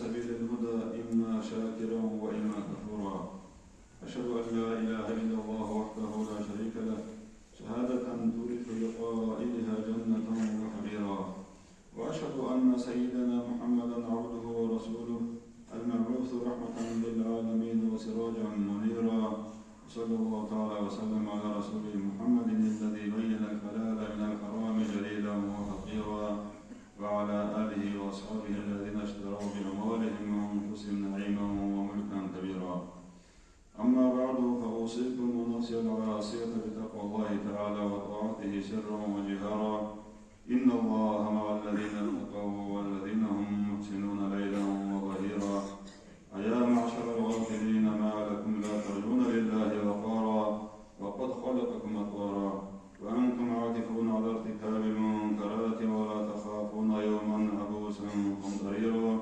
سبيل الهدى إما شاكرا وإما كفورا. أشهد أن لا إله إلا الله وحده لا شريك له شهادة تورث لقائلها جنة وحريرا. وأشهد أن سيدنا محمدا عبده ورسوله المبعوث رحمة للعالمين وسراجا منيرا. صلى الله تعالى وسلم على رسوله محمد الذي بين الحلال من الحرام جليلا وحقيرا، وعلى آله وأصحابه الذين اشتروا بأموالهم وأنفسهم نعيما وملكا كبيرا. أما بعد، فأوصيكم ونفسي العاصية بتقوى الله تعالى وطاعته سرا وجهارا. إن الله مع الذين اتقوا والذين هم محسنون ليلا وظهيرا. أيا معشر الغافلين، ما لكم لا ترجون لله وقارا وقد خلقكم أطوارا، وأنتم عاكفون على ارتكاب المنكرات ولا تخافون يوما عبوسا قمطريرا.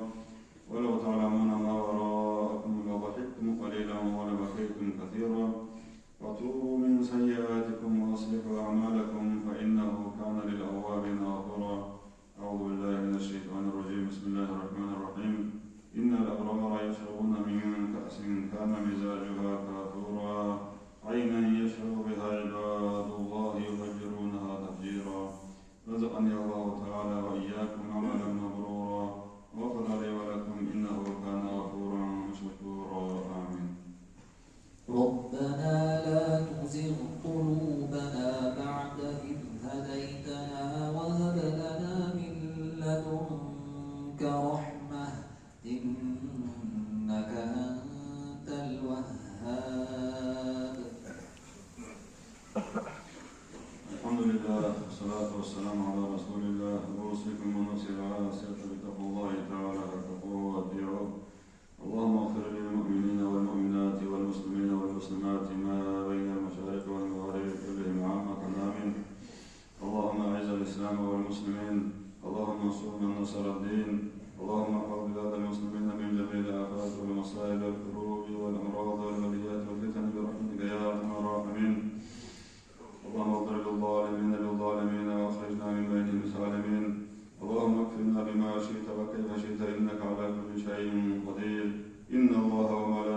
ولو تعلمون ما وراءكم لضحكتم قليلا ولبكيتم كثيرا. وتوبوا من سيئاتكم وأصلحوا أعمالكم فإنه كان للأوابين غفورا. أعوذ بالله من الشيطان الرجيم. بسم الله الرحمن الرحيم. إن الأبرار يشربون من كأس كان مزاجها كافورا، عينا يشرب بها عباد الله يفجرونها تفجيرا. رزقني الله تعالى وإياكم عملا مبرورا، وغفر لي ولكم إنه كان غفورا شكورا. آمين. ربنا لا تزغ قلوبنا بعد إذ هديتنا وهب لنا من لدنك رحمة إنك أنت الوهاب. الحمد لله والصلاة والسلام على رسول الله. أوصيكم ونفسي العاصية بتقوى الله تعالى فاتقوه وأطيعوه. اللهم اغفر للمؤمنين والمؤمنات والمسلمين والمسلمات ما بين المشارق والمغارب كلهم عامة آمين. اللهم أعز الإسلام والمسلمين، اللهم انصر من نصر الدين، اللهم احفظ بلاد المسلمين من جميع الآفات والمصائب والكروب والأمراض والبليات والفتن برحمتك يا أرحم الراحمين. اللهم اغفر للظالمين بالظالمين واخرجنا من بينهم سالمين. اللهم اكفنا بما شئت وكيف شئت إنك على كل شيء قدير. إن الله وملائكته